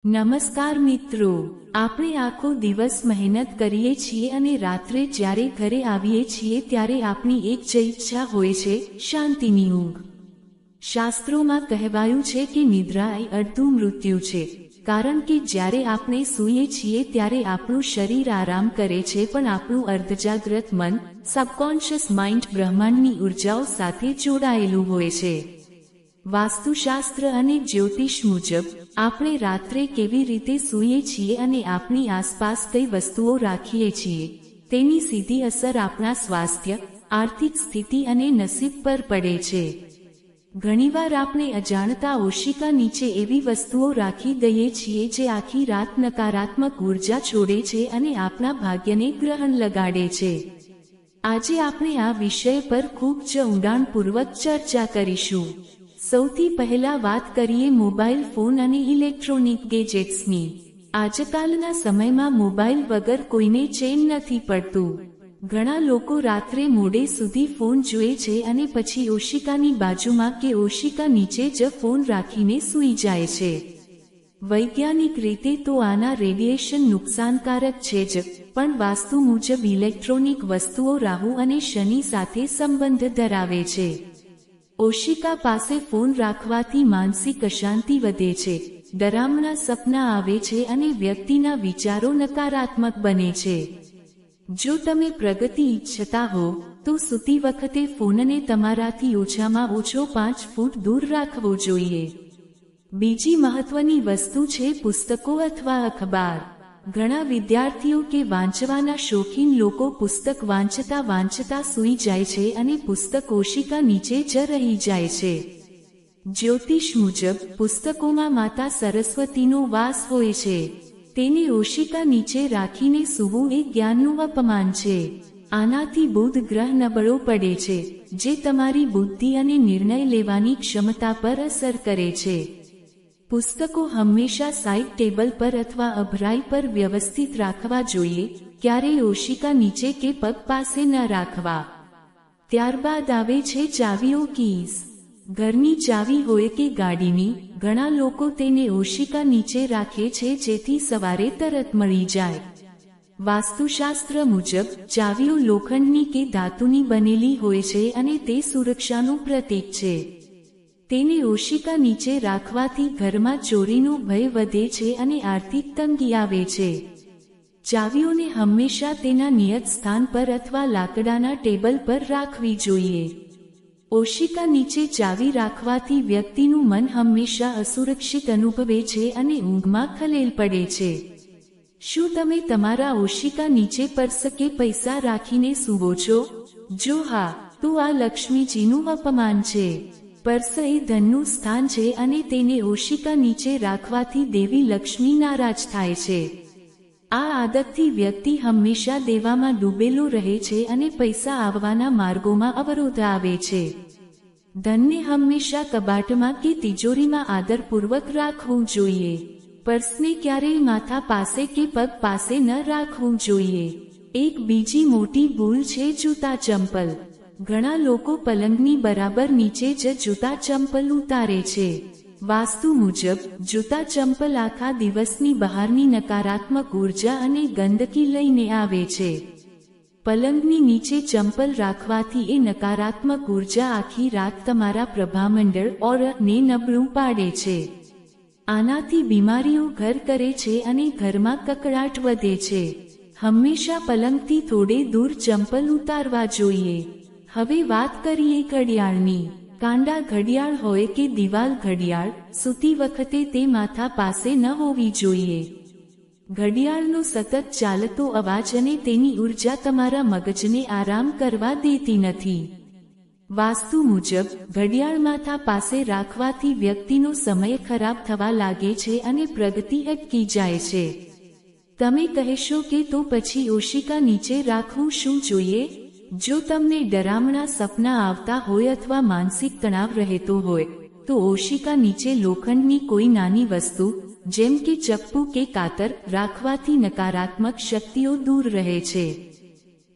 નમસ્કાર મિત્રો, આપણે આખો દિવસ મહેનત કરીએ છીએ અને રાત્રે જ્યારે ઘરે આવીએ છીએ ત્યારે આપણી એક જ ઈચ્છા હોય છે, શાંતિની ઊંઘ। શાસ્ત્રોમાં કહેવાયું છે કે નિદ્રા એ અડધું મૃત્યુ છે, કારણ કે જ્યારે આપણે સૂઈએ છીએ ત્યારે આપણું શરીર આરામ કરે છે, પણ આપણું અર્ધજાગ્રત મન, સબકોન્શિયસ માઇન્ડ બ્રહ્માંડની ઉર્જાઓ સાથે જોડાયેલું હોય છે। વાસ્તુશાસ્ત્ર અને જ્યોતિષ મુજબ આપણે રાત્રે કેવી રીતે સૂઈએ છીએ અને આપણી આસપાસ કઈ વસ્તુઓ રાખીએ છીએ તેની સીધી અસર આપણા સ્વાસ્થ્ય, આર્થિક સ્થિતિ અને નસીબ પર પડે છે। ઘણીવાર આપણે અજાણતા ઓશિકા નીચે એવી વસ્તુઓ રાખી દઈએ છીએ જે આખી રાત નકારાત્મક ઉર્જા છોડે છે અને આપણા ભાગ્યને ગ્રહણ લગાડે છે। આજે આપણે આ વિષય પર ખૂબ જ ઊંડાણપૂર્વક ચર્ચા કરીશું। સૌથી પહેલા વાત કરીએ મોબાઈલ ફોન અને ઇલેક્ટ્રોનિક ગેજેટ્સની। આજકાલના સમયમાં મોબાઈલ વગર કોઈને ચેન નથી પડતું। ઘણા લોકો રાત્રે મોડે સુધી ફોન જુએ છે અને પછી ઓશિકાની બાજુમાં કે ઓશિકા નીચે જ ફોન રાખીને સૂઈ જાય છે। વૈજ્ઞાનિક રીતે તો આના રેડિયેશન નુકસાનકારક છે જ, પણ વાસ્તુ મુજબ ઇલેક્ટ્રોનિક વસ્તુઓ રાહુ અને શનિ સાથે સંબંધ ધરાવે છે। ઓશિકા પાસે ફોન રાખવાથી માનસિક અશાંતિ વધે છે, ડરામણા સપના આવે છે અને વ્યક્તિના વિચારો નકારાત્મક બને છે। જો તમે પ્રગતિ ઈચ્છતા હો તો સૂતી વખતે ફોનને તમારાથી ઓછામાં ઓછો 5 ફૂટ દૂર રાખવો જોઈએ। બીજી મહત્વની વસ્તુ છે પુસ્તકો અથવા અખબાર। ઘણા વિદ્યાર્થીઓ કે વાંચવાના શોખીન લોકો પુસ્તક વાંચતા સૂઈ જાય છે અને પુસ્તક ઓશિકા નીચે જ રહી જાય છે। જ્યોતિષ મુજબ પુસ્તકોમાં માતા સરસ્વતીનો વાસ હોય છે, તેને ઓશિકા નીચે રાખીને સૂવું એ જ્ઞાનનું અપમાન છે। આનાથી બુધ ગ્રહ નબળો પડે છે, જે તમારી બુદ્ધિ અને નિર્ણય લેવાની ક્ષમતા પર અસર કરે છે। પુસ્તકો હંમેશા સાઇડ ટેબલ પર અથવા અભરાઈ પર વ્યવસ્થિત રાખવા જોઈએ, ક્યારેય ઓશિકા નીચે કે પગ પાસે ન રાખવા। ત્યારબાદ આવે છે ચાવીઓ, કીઝ। ઘરની ચાવી હોય કે ગાડીની, ઘણા લોકો તેને ઓશિકા નીચે રાખે છે જેથી સવારે તરત મળી જાય। વાસ્તુશાસ્ત્ર મુજબ ચાવીઓ લોખંડની કે ધાતુની બનેલી હોય છે અને તે સુરક્ષાનું પ્રતીક છે। તેને ઓશિકા નીચે રાખવાથી ઘરમાં ચોરીનો ભય વધે છે અને આર્થિક તંગી આવે છે। ચાવીઓને હંમેશા તેના નિયત સ્થાન પર અથવા લાકડાના ટેબલ પર રાખવી જોઈએ। ઓશિકા નીચે ચાવી રાખવાથી વ્યક્તિનું મન હંમેશા અસુરક્ષિત અનુભવે છે અને ઊંઘમાં ખલેલ પડે છે। શું તમે તમારા ઓશિકા નીચે પર્સ કે પૈસા રાખીને સૂવો છો? જો હા, તો આ લક્ષ્મીજીનું અપમાન છે। પર્સ એ ધનનું સ્થાન છે અને તેને ઓશિકા નીચે રાખવાથી દેવી લક્ષ્મી નારાજ થાય છે। આ આદતથી વ્યક્તિ હંમેશા દેવામાં ડૂબેલો રહે છે અને પૈસા આવવાના માર્ગોમાં અવરોધ આવે છે। ધનને હંમેશા કબાટમાં કે તિજોરીમાં આદરપૂર્વક રાખવું જોઈએ। પર્સને ક્યારેય માથા પાસે કે પગ પાસે ન રાખવું જોઈએ। એક બીજી મોટી ભૂલ છે જૂતા ચંપલ। ઘણા લોકો પલંગની બરાબર નીચે જ જૂતા ચંપલ ઉતારે છે। વાસ્તુ મુજબ જૂતા ચંપલ આખા દિવસની બહારની નકારાત્મક ઉર્જા અને ગંદકી લઈને આવે છે। પલંગની નીચે ચંપલ રાખવાથી એ નકારાત્મક ઉર્જા આખી રાત તમારા પ્રભામંડળ ઓરને નબળું પાડે છે। આનાથી બીમારીઓ ઘર કરે છે અને ઘરમાં કકળાટ વધે છે। હંમેશા પલંગથી થોડે દૂર ચંપલ ઉતારવા જોઈએ। હવે વાત કરીએ ઘડિયાળની। કાંડા ઘડિયાળ હોય કે દિવાલ ઘડિયાળ, સૂતી વખતે તે માથા પાસે ન હોવી જોઈએ। ઘડિયાળનો સતત ચાલતો અવાજ અને તેની ઉર્જા તમારા મગજને આરામ કરવા દેતી નથી। વાસ્તુ મુજબ ઘડિયાળ માથા પાસે રાખવાથી વ્યક્તિનો સમય ખરાબ થવા લાગે છે અને પ્રગતિ અટકી જાય છે। તમે કહેશો કે તો પછી ઓશિકા નીચે રાખવું શું જોઈએ? જો તમને ડરામણા સપના આવતા હોય અથવા માનસિક તણાવ રહેતો હોય, તો ઓશિકા નીચે લોખંડની કોઈ નાની વસ્તુ, જેમ કે ચપ્પુ કે કાતર, રાખવાથી નકારાત્મક શક્તિઓ દૂર રહે છે।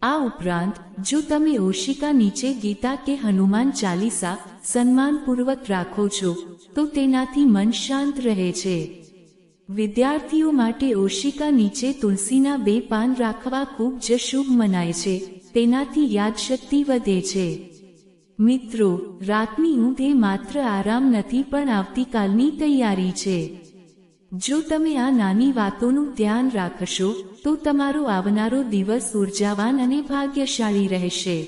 આ ઉપરાંત જો તમે ઓશિકા નીચે ગીતા કે હનુમાન ચાલીસા સન્માનપૂર્વક રાખો છો, તો તેનાથી મન શાંત રહે છે। વિદ્યાર્થીઓ માટે ઓશિકા નીચે તુલસીના 2 પાન રાખવા ખૂબ જ શુભ મનાય છે, તેનાથી યાદશક્તિ વધે છે. મિત્રો, રાતની ઊંઘ એ માત્ર આરામ નથી પણ આવતીકાલની તૈયારી છે. જો તમે આ નાની વાતોનું ધ્યાન રાખશો તો તમારો આવનારો દિવસ ઉર્જાવાન અને ભાગ્યશાળી રહેશે.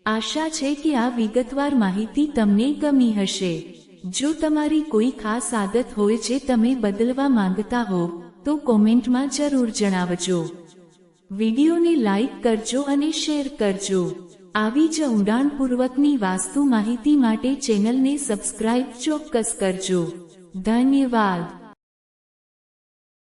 આશા છે કે આ વિગતવાર માહિતી તમને ગમી હશે. જો તમારી કોઈ ખાસ આદત હોય જે તમે બદલવા માંગતા હો તો કોમેન્ટમાં જરૂર જણાવજો. વિડીયોને લાઈક કરજો અને શેર કરજો. આવી જ ઊંડાણપૂર્વકની વાસ્તુ માહિતી માટે ચેનલને સબસ્ક્રાઇબ ચોક્કસ કરજો. ધન્યવાદ.